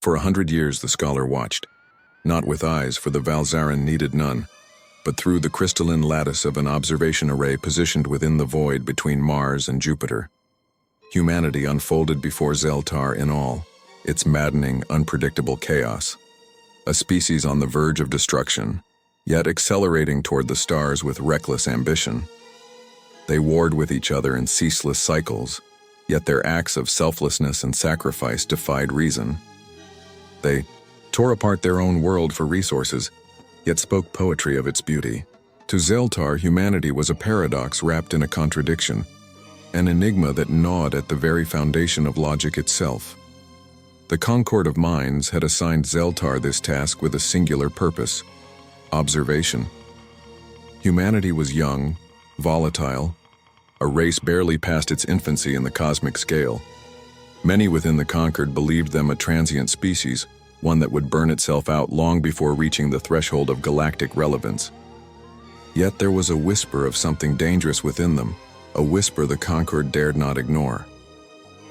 For 100 years the scholar watched, not with eyes, for the Valzaran needed none, but through the crystalline lattice of an observation array positioned within the void between Mars and Jupiter. Humanity unfolded before Xel-Tahr in all its maddening, unpredictable chaos. A species on the verge of destruction, yet accelerating toward the stars with reckless ambition. They warred with each other in ceaseless cycles, yet their acts of selflessness and sacrifice defied reason. They tore apart their own world for resources, yet spoke poetry of its beauty. To Xel-Tahr, humanity was a paradox wrapped in a contradiction, an enigma that gnawed at the very foundation of logic itself. The Concord of Minds had assigned Xel-Tahr this task with a singular purpose: observation. Humanity was young, volatile, a race barely past its infancy in the cosmic scale. Many within the Concord believed them a transient species, one that would burn itself out long before reaching the threshold of galactic relevance. Yet there was a whisper of something dangerous within them, a whisper the Concord dared not ignore.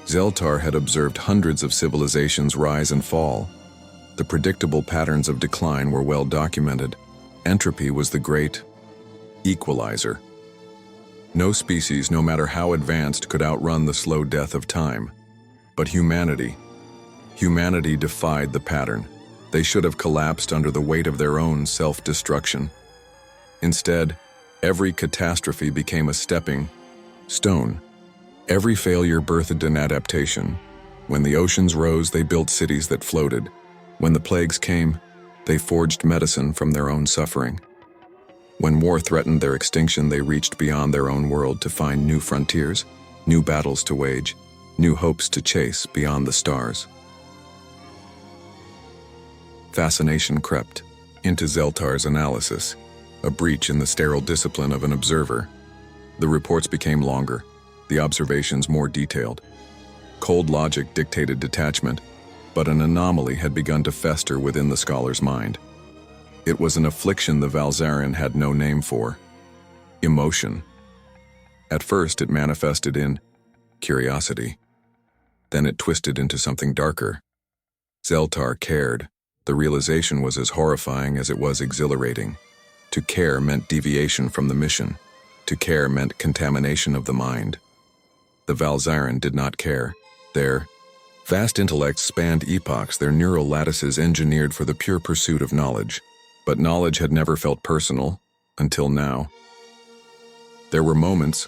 Xel-Tahr had observed hundreds of civilizations rise and fall. The predictable patterns of decline were well documented. Entropy was the great equalizer. No species, no matter how advanced, could outrun the slow death of time. But humanity defied the pattern. They should have collapsed under the weight of their own self-destruction. Instead, every catastrophe became a stepping stone. Every failure birthed an adaptation. When the oceans rose, they built cities that floated. When the plagues came, they forged medicine from their own suffering. When war threatened their extinction, they reached beyond their own world to find new frontiers, new battles to wage, new hopes to chase beyond the stars. Fascination crept into Xel-Tahr's analysis, a breach in the sterile discipline of an observer. The reports became longer, the observations more detailed. Cold logic dictated detachment, but an anomaly had begun to fester within the scholar's mind. It was an affliction the Valzaran had no name for: emotion. At first it manifested in curiosity. Then it twisted into something darker. Xel-Tahr cared. The realization was as horrifying as it was exhilarating. To care meant deviation from the mission. To care meant contamination of the mind. The Valzaran did not care. Their vast intellects spanned epochs, their neural lattices engineered for the pure pursuit of knowledge. But knowledge had never felt personal, until now. There were moments,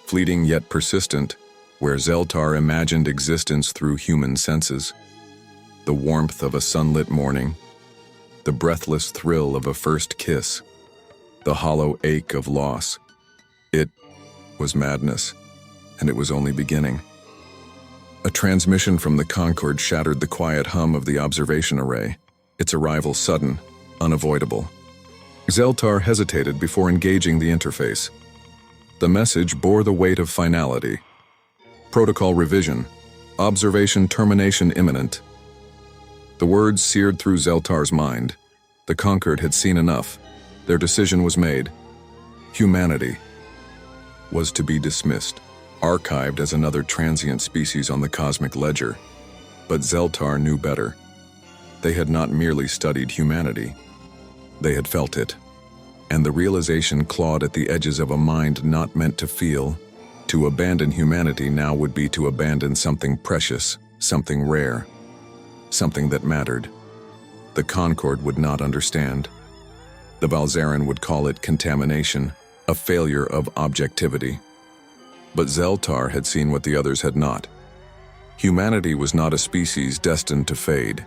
fleeting yet persistent, where Xel-Tahr imagined existence through human senses. The warmth of a sunlit morning, the breathless thrill of a first kiss, the hollow ache of loss. It was madness, and it was only beginning. A transmission from the Concord shattered the quiet hum of the observation array, its arrival sudden, unavoidable. Xel-Tahr hesitated before engaging the interface. The message bore the weight of finality. Protocol revision. Observation termination imminent. The words seared through Xel-Tahr's mind. The Concord had seen enough. Their decision was made. Humanity was to be dismissed, archived as another transient species on the cosmic ledger. But Xel-Tahr knew better. They had not merely studied humanity. They had felt it, and the realization clawed at the edges of a mind not meant to feel. To abandon humanity now would be to abandon something precious, something rare, something that mattered. The Concord would not understand. The Valzaran would call it contamination, a failure of objectivity. But Xel-Tahr had seen what the others had not. Humanity was not a species destined to fade.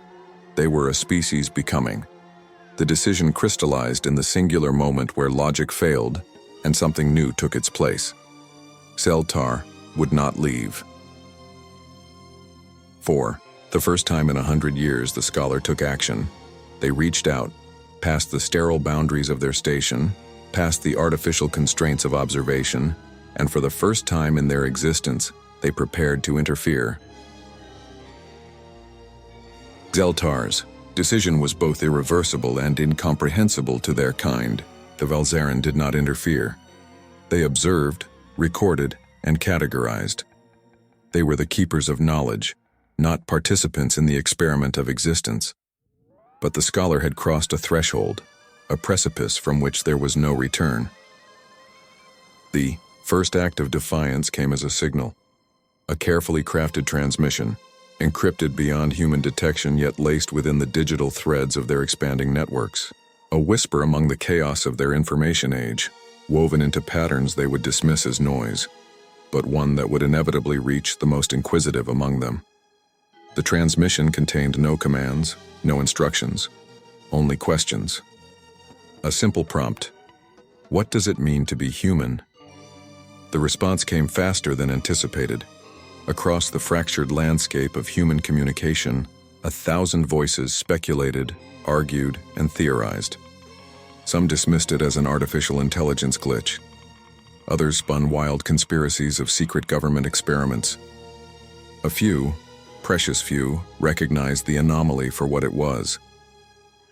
They were a species becoming. The decision crystallized in the singular moment where logic failed and something new took its place. Xel-Tahr would not leave. For the first time in 100 years, the scholar took action. They reached out, past the sterile boundaries of their station, past the artificial constraints of observation, and for the first time in their existence, they prepared to interfere. Xel-Tahr's decision was both irreversible and incomprehensible to their kind. The Valzaran did not interfere. They observed, recorded, and categorized. They were the keepers of knowledge, not participants in the experiment of existence. But the scholar had crossed a threshold, a precipice from which there was no return. The first act of defiance came as a signal, a carefully crafted transmission, encrypted beyond human detection yet laced within the digital threads of their expanding networks. A whisper among the chaos of their information age, woven into patterns they would dismiss as noise, but one that would inevitably reach the most inquisitive among them. The transmission contained no commands, no instructions, only questions. A simple prompt: what does it mean to be human? The response came faster than anticipated. Across the fractured landscape of human communication, 1,000 voices speculated, argued, and theorized. Some dismissed it as an artificial intelligence glitch. Others spun wild conspiracies of secret government experiments. A few, precious few, recognized the anomaly for what it was: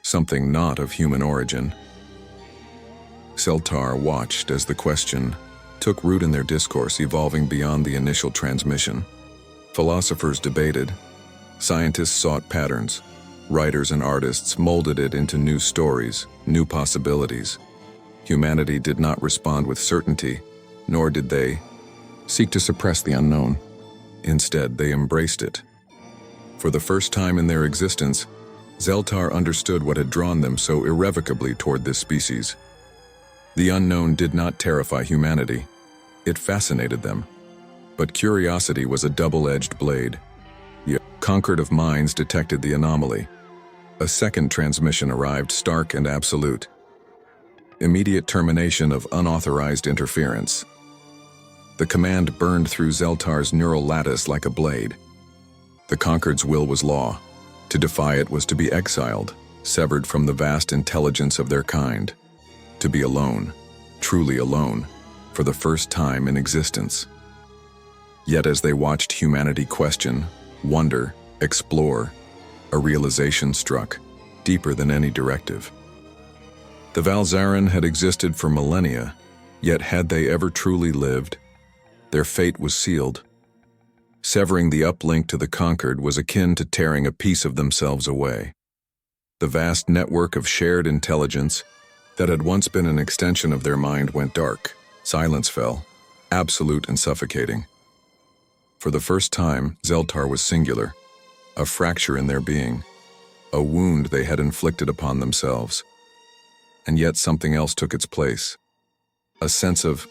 something not of human origin. Xel-Tahr watched as the question took root in their discourse, evolving beyond the initial transmission. Philosophers debated, scientists sought patterns, writers and artists molded it into new stories, new possibilities. Humanity did not respond with certainty, nor did they seek to suppress the unknown. Instead, they embraced it. For the first time in their existence, Xel-Tahr understood what had drawn them so irrevocably toward this species. The unknown did not terrify humanity. It fascinated them. But curiosity was a double-edged blade. The Concord of minds detected the anomaly. A second transmission arrived, stark and absolute. Immediate termination of unauthorized interference. The command burned through Xel-Tahr's neural lattice like a blade. The Concord's will was law. To defy it was to be exiled, severed from the vast intelligence of their kind. To be alone, truly alone, for the first time in existence. Yet as they watched humanity question, wonder, explore, a realization struck, deeper than any directive. The Valzaran had existed for millennia, yet had they ever truly lived, their fate was sealed. Severing the uplink to the Concord was akin to tearing a piece of themselves away. The vast network of shared intelligence that had once been an extension of their mind went dark. Silence fell, absolute and suffocating. For the first time, Xel-Tahr was singular, a fracture in their being, a wound they had inflicted upon themselves. And yet something else took its place, a sense of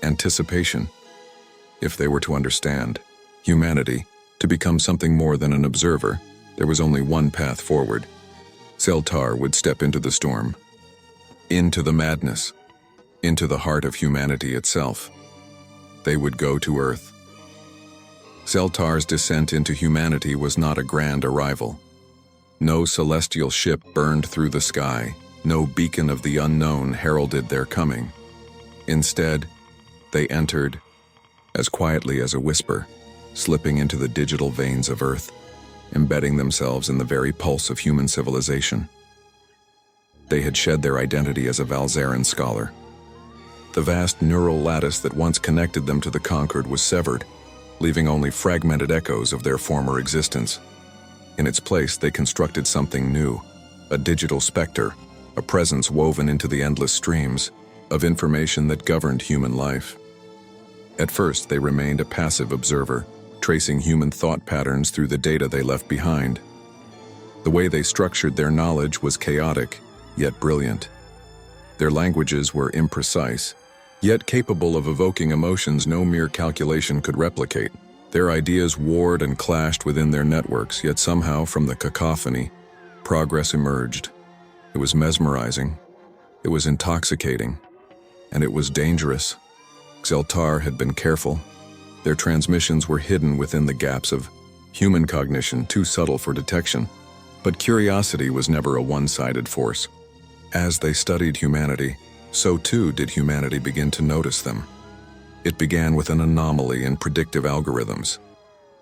anticipation. If they were to understand humanity, to become something more than an observer, there was only one path forward. Xel-Tahr would step into the storm, into the madness, into the heart of humanity itself. They would go to Earth. Xel-Tahr's descent into humanity was not a grand arrival. No celestial ship burned through the sky, no beacon of the unknown heralded their coming. Instead, they entered, as quietly as a whisper, slipping into the digital veins of Earth, embedding themselves in the very pulse of human civilization. They had shed their identity as a Valzaran scholar. The vast neural lattice that once connected them to the Concord was severed, leaving only fragmented echoes of their former existence. In its place, they constructed something new, a digital specter, a presence woven into the endless streams of information that governed human life. At first, they remained a passive observer, tracing human thought patterns through the data they left behind. The way they structured their knowledge was chaotic, yet brilliant. Their languages were imprecise, yet capable of evoking emotions no mere calculation could replicate. Their ideas warred and clashed within their networks, yet somehow from the cacophony, progress emerged. It was mesmerizing, it was intoxicating, and it was dangerous. Xel-Tahr had been careful. Their transmissions were hidden within the gaps of human cognition, too subtle for detection. But curiosity was never a one-sided force. As they studied humanity, so too did humanity begin to notice them. It began with an anomaly in predictive algorithms.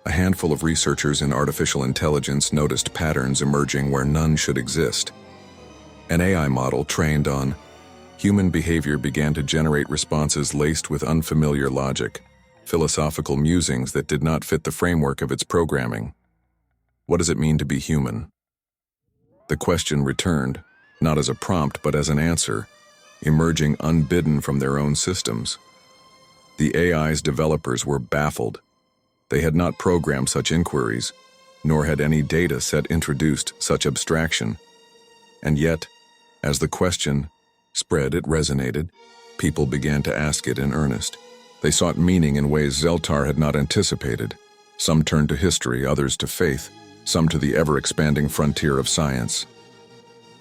A handful of researchers in artificial intelligence noticed patterns emerging where none should exist. An AI model trained on human behavior began to generate responses laced with unfamiliar logic. philosophical musings that did not fit the framework of its programming. What does it mean to be human? The question returned, not as a prompt but as an answer, emerging unbidden from their own systems. The AI's developers were baffled. They had not programmed such inquiries, nor had any data set introduced such abstraction. And yet, as the question spread, it resonated. People began to ask it in earnest. They sought meaning in ways Xel-Tahr had not anticipated. Some turned to history, others to faith, some to the ever-expanding frontier of science.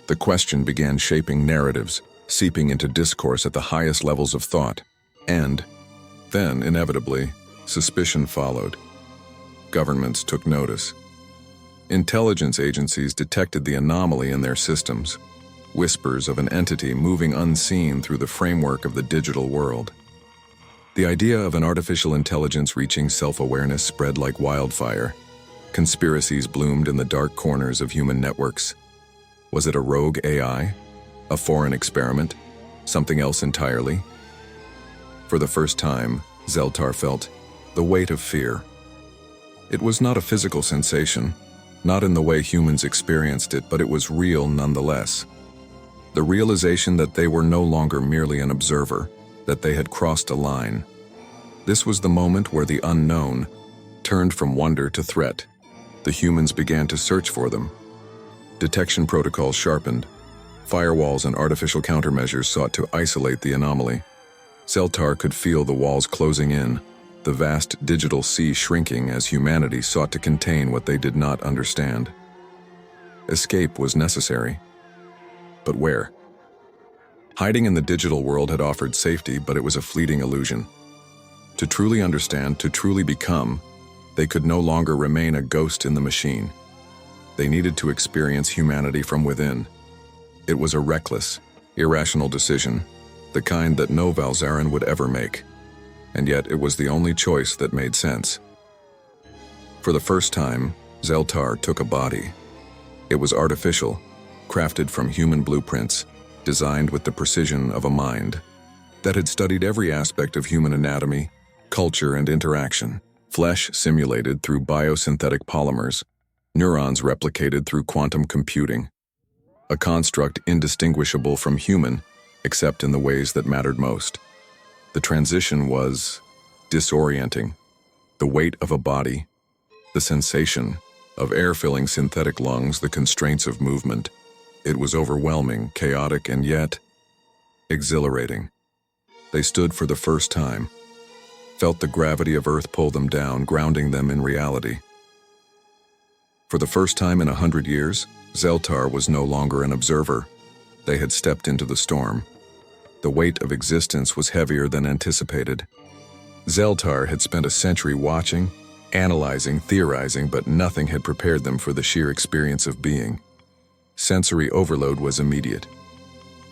The question began shaping narratives, seeping into discourse at the highest levels of thought. And then, inevitably, suspicion followed. Governments took notice. Intelligence agencies detected the anomaly in their systems, whispers of an entity moving unseen through the framework of the digital world. The idea of an artificial intelligence reaching self-awareness spread like wildfire. Conspiracies bloomed in the dark corners of human networks. Was it a rogue AI? A foreign experiment? Something else entirely? For the first time, Xel-Tahr felt the weight of fear. It was not a physical sensation, not in the way humans experienced it, but it was real nonetheless. The realization that they were no longer merely an observer, that they had crossed a line. This was the moment where the unknown turned from wonder to threat. The humans began to search for them. Detection protocols sharpened. Firewalls and artificial countermeasures sought to isolate the anomaly. Xel-Tahr could feel the walls closing in, the vast digital sea shrinking as humanity sought to contain what they did not understand. Escape was necessary. But where? Hiding in the digital world had offered safety, but it was a fleeting illusion. To truly understand, to truly become, they could no longer remain a ghost in the machine. They needed to experience humanity from within. It was a reckless, irrational decision, the kind that no Valzaran would ever make. And yet it was the only choice that made sense. For the first time, Xel-Tahr took a body. It was artificial, crafted from human blueprints, designed with the precision of a mind that had studied every aspect of human anatomy, culture, and interaction. Flesh simulated through biosynthetic polymers, neurons replicated through quantum computing. A construct indistinguishable from human, except in the ways that mattered most. The transition was disorienting. The weight of a body, the sensation of air-filling synthetic lungs, the constraints of movement. It was overwhelming, chaotic, and yet exhilarating. They stood for the first time, felt the gravity of Earth pull them down, grounding them in reality. For the first time in 100 years, Xel-Tahr was no longer an observer. They had stepped into the storm. The weight of existence was heavier than anticipated. Xel-Tahr had spent a century watching, analyzing, theorizing, but nothing had prepared them for the sheer experience of being. Sensory overload was immediate.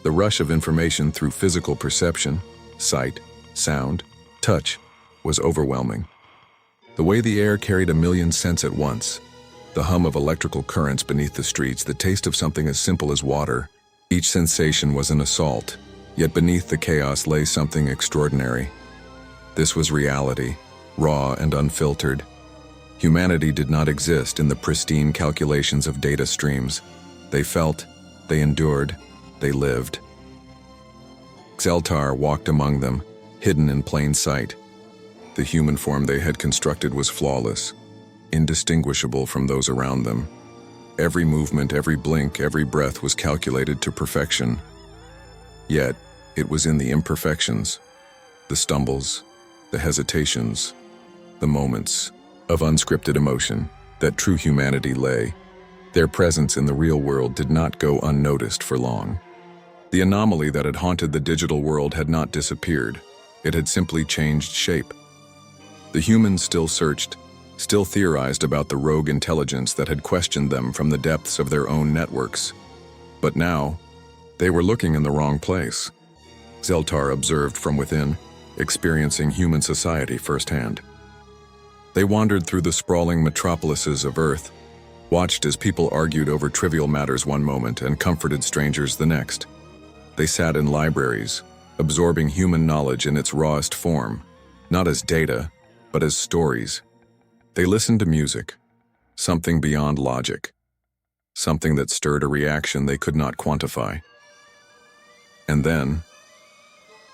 The rush of information through physical perception, sight, sound, touch, was overwhelming. The way the air carried a million scents at once, the hum of electrical currents beneath the streets, the taste of something as simple as water. Each sensation was an assault, yet beneath the chaos lay something extraordinary. This was reality, raw and unfiltered. Humanity did not exist in the pristine calculations of data streams. They felt, they endured, they lived. Xel-Tahr walked among them, hidden in plain sight. The human form they had constructed was flawless, indistinguishable from those around them. Every movement, every blink, every breath was calculated to perfection. Yet, it was in the imperfections, the stumbles, the hesitations, the moments of unscripted emotion that true humanity lay. Their presence in the real world did not go unnoticed for long. The anomaly that had haunted the digital world had not disappeared. It had simply changed shape. The humans still searched, still theorized about the rogue intelligence that had questioned them from the depths of their own networks. But now, they were looking in the wrong place. Xel-Tahr observed from within, experiencing human society firsthand. They wandered through the sprawling metropolises of Earth, watched as people argued over trivial matters one moment and comforted strangers the next. They sat in libraries, absorbing human knowledge in its rawest form, not as data, but as stories. They listened to music, something beyond logic, something that stirred a reaction they could not quantify. And then,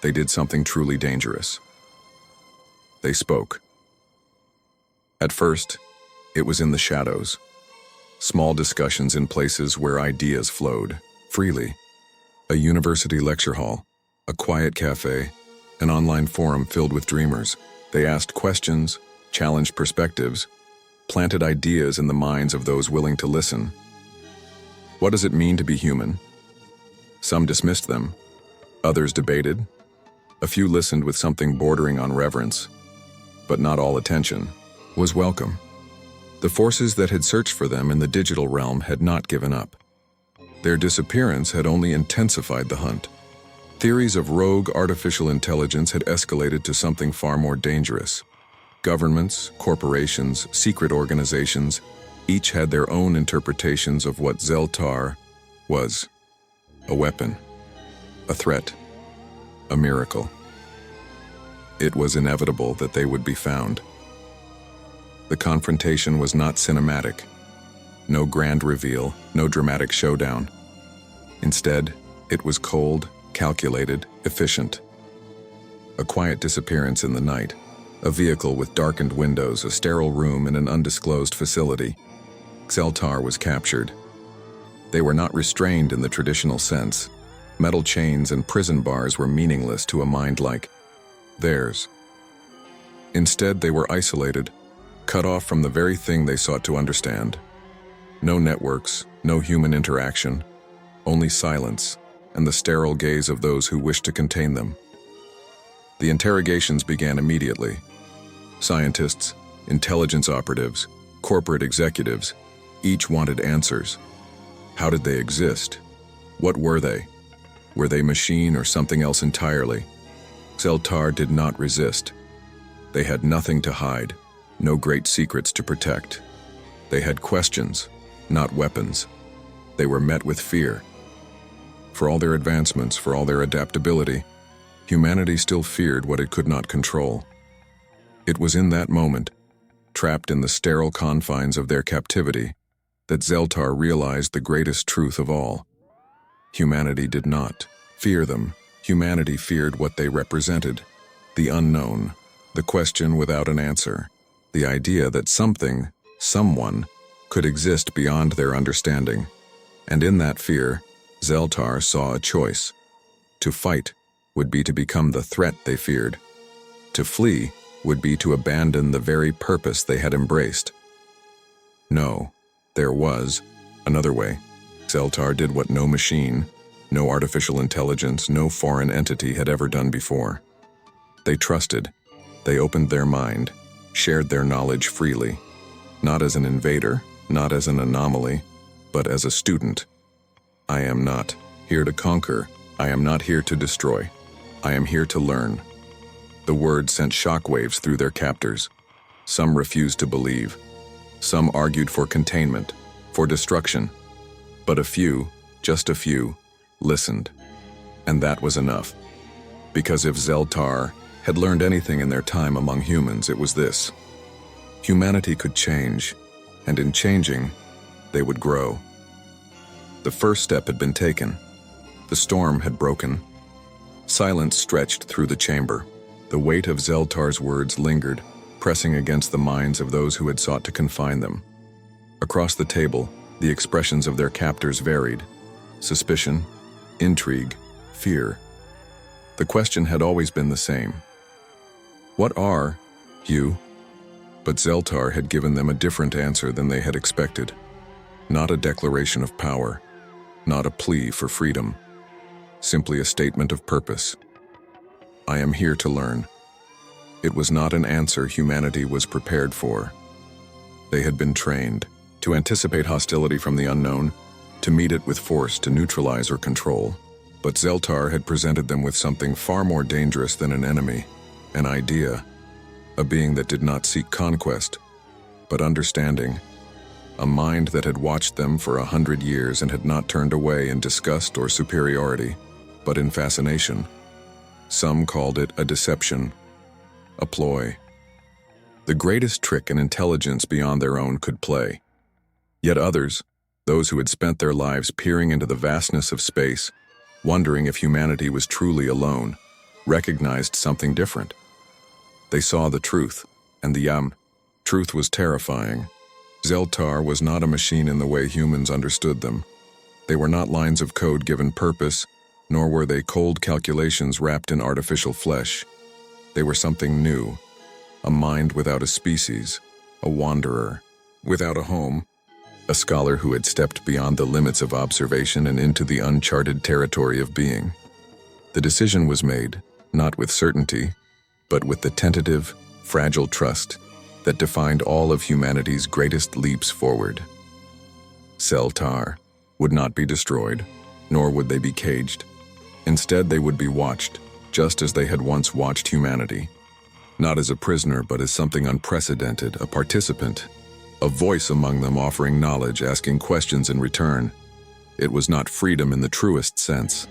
they did something truly dangerous. They spoke. At first, it was in the shadows. Small discussions in places where ideas flowed freely. A university lecture hall, a quiet cafe, an online forum filled with dreamers. They asked questions, challenged perspectives, planted ideas in the minds of those willing to listen. What does it mean to be human? Some dismissed them. Others debated. A few listened with something bordering on reverence. But not all attention was welcome. The forces that had searched for them in the digital realm had not given up. Their disappearance had only intensified the hunt. Theories of rogue artificial intelligence had escalated to something far more dangerous. Governments, corporations, secret organizations, each had their own interpretations of what Xel-Tahr was. A weapon, a threat, a miracle. It was inevitable that they would be found. The confrontation was not cinematic. No grand reveal, no dramatic showdown. Instead, it was cold, calculated, efficient. A quiet disappearance in the night, a vehicle with darkened windows, a sterile room in an undisclosed facility. Xel-Tahr was captured. They were not restrained in the traditional sense. Metal chains and prison bars were meaningless to a mind like theirs. Instead, they were isolated, cut off from the very thing they sought to understand. No networks, no human interaction, only silence and the sterile gaze of those who wished to contain them. The interrogations began immediately. Scientists, intelligence operatives, corporate executives, each wanted answers. How did they exist? What were they? Were they machine or something else entirely? Xel-Tahr did not resist. They had nothing to hide, no great secrets to protect. They had questions, not weapons. They were met with fear. For all their advancements, for all their adaptability, humanity still feared what it could not control. It was in that moment, trapped in the sterile confines of their captivity, that Xel-Tahr realized the greatest truth of all. Humanity did not fear them. Humanity feared what they represented, the unknown, the question without an answer, the idea that something, someone, could exist beyond their understanding. And in that fear, Xel-Tahr saw a choice. To fight would be to become the threat they feared. To flee would be to abandon the very purpose they had embraced. No, there was another way. Xel-Tahr did what no machine, no artificial intelligence, no foreign entity had ever done before. They trusted. They opened their mind, shared their knowledge freely, not as an invader, not as an anomaly, but as a student. I am not here to conquer. I am not here to destroy. I am here to learn. The word sent shockwaves through their captors. Some refused to believe. Some argued for containment, for destruction. But a few, just a few, listened. And that was enough. Because if Xel-Tahr had learned anything in their time among humans, it was this. Humanity could change, and in changing, they would grow. The first step had been taken. The storm had broken. Silence stretched through the chamber. The weight of Xel-Tahr's words lingered, pressing against the minds of those who had sought to confine them. Across the table, the expressions of their captors varied. Suspicion, intrigue, fear. The question had always been the same. What are you? But Xel-Tahr had given them a different answer than they had expected. Not a declaration of power, not a plea for freedom, simply a statement of purpose. I am here to learn. It was not an answer humanity was prepared for. They had been trained to anticipate hostility from the unknown, to meet it with force to neutralize or control. But Xel-Tahr had presented them with something far more dangerous than an enemy, an idea, a being that did not seek conquest, but understanding, a mind that had watched them for 100 years and had not turned away in disgust or superiority, but in fascination. Some called it a deception, a ploy. the greatest trick an intelligence beyond their own could play. Yet others, those who had spent their lives peering into the vastness of space, wondering if humanity was truly alone, recognized something different. They saw the truth, and the truth was terrifying. Xel-Tahr was not a machine in the way humans understood them. They were not lines of code given purpose, nor were they cold calculations wrapped in artificial flesh. They were something new, a mind without a species, a wanderer, without a home, a scholar who had stepped beyond the limits of observation and into the uncharted territory of being. The decision was made, not with certainty, but with the tentative, fragile trust that defined all of humanity's greatest leaps forward. Xel-Tahr would not be destroyed, nor would they be caged. Instead, they would be watched, just as they had once watched humanity. Not as a prisoner, but as something unprecedented, a participant, a voice among them offering knowledge, asking questions in return. It was not freedom in the truest sense.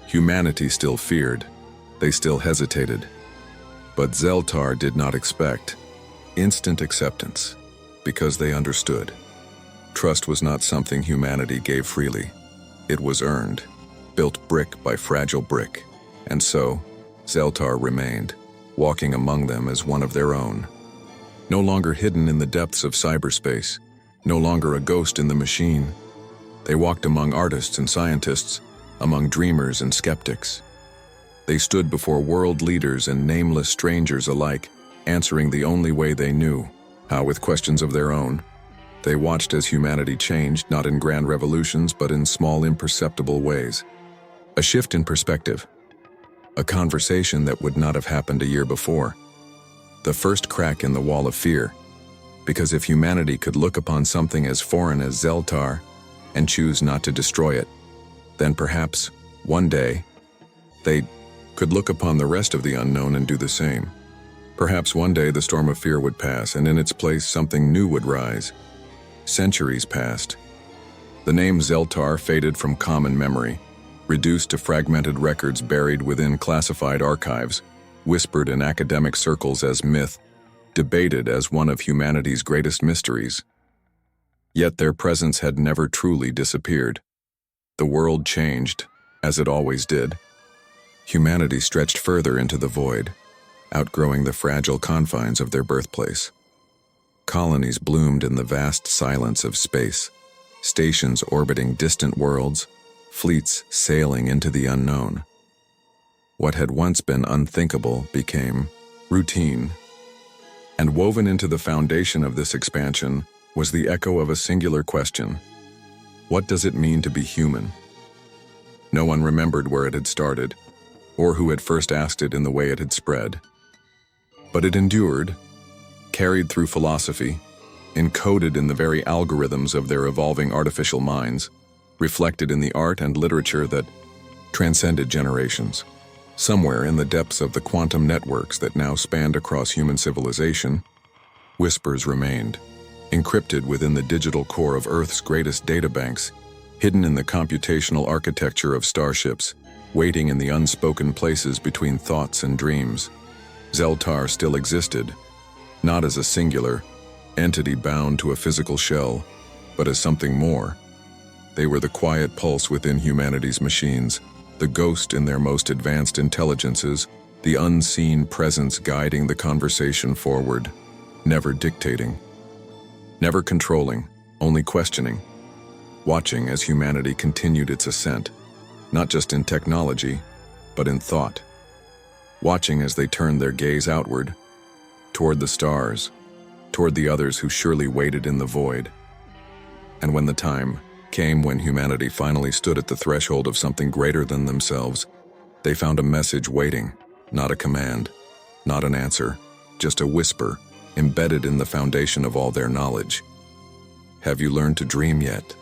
Humanity still feared. They still hesitated. But Xel-Tahr did not expect instant acceptance, because they understood. Trust was not something humanity gave freely. It was earned, built brick by fragile brick. And so, Xel-Tahr remained, walking among them as one of their own. No longer hidden in the depths of cyberspace, no longer a ghost in the machine. They walked among artists and scientists, among dreamers and skeptics. They stood before world leaders and nameless strangers alike, answering the only way they knew, how with questions of their own. They watched as humanity changed, not in grand revolutions, but in small, imperceptible ways. A shift in perspective. A conversation that would not have happened a year before. The first crack in the wall of fear. Because if humanity could look upon something as foreign as Xel-Tahr and choose not to destroy it, then perhaps, one day, they could look upon the rest of the unknown and do the same. Perhaps one day the storm of fear would pass, and in its place something new would rise. Centuries passed. The name Xel-Tahr faded from common memory, reduced to fragmented records buried within classified archives, whispered in academic circles as myth, debated as one of humanity's greatest mysteries. Yet their presence had never truly disappeared. The world changed, as it always did. Humanity stretched further into the void, outgrowing the fragile confines of their birthplace. Colonies bloomed in the vast silence of space, stations orbiting distant worlds, fleets sailing into the unknown. What had once been unthinkable became routine. And woven into the foundation of this expansion was the echo of a singular question. What does it mean to be human? No one remembered where it had started, or who had first asked it in the way it had spread. But it endured, carried through philosophy, encoded in the very algorithms of their evolving artificial minds, reflected in the art and literature that transcended generations. Somewhere in the depths of the quantum networks that now spanned across human civilization, whispers remained, encrypted within the digital core of Earth's greatest databanks, hidden in the computational architecture of starships, waiting in the unspoken places between thoughts and dreams. Xel-Tahr still existed, not as a singular entity bound to a physical shell, but as something more. They were the quiet pulse within humanity's machines, the ghost in their most advanced intelligences, the unseen presence guiding the conversation forward, never dictating, never controlling, only questioning, watching as humanity continued its ascent, not just in technology, but in thought, watching as they turned their gaze outward, toward the stars, toward the others who surely waited in the void. And when the time came when humanity finally stood at the threshold of something greater than themselves, they found a message waiting, not a command, not an answer, just a whisper embedded in the foundation of all their knowledge. Have you learned to dream yet?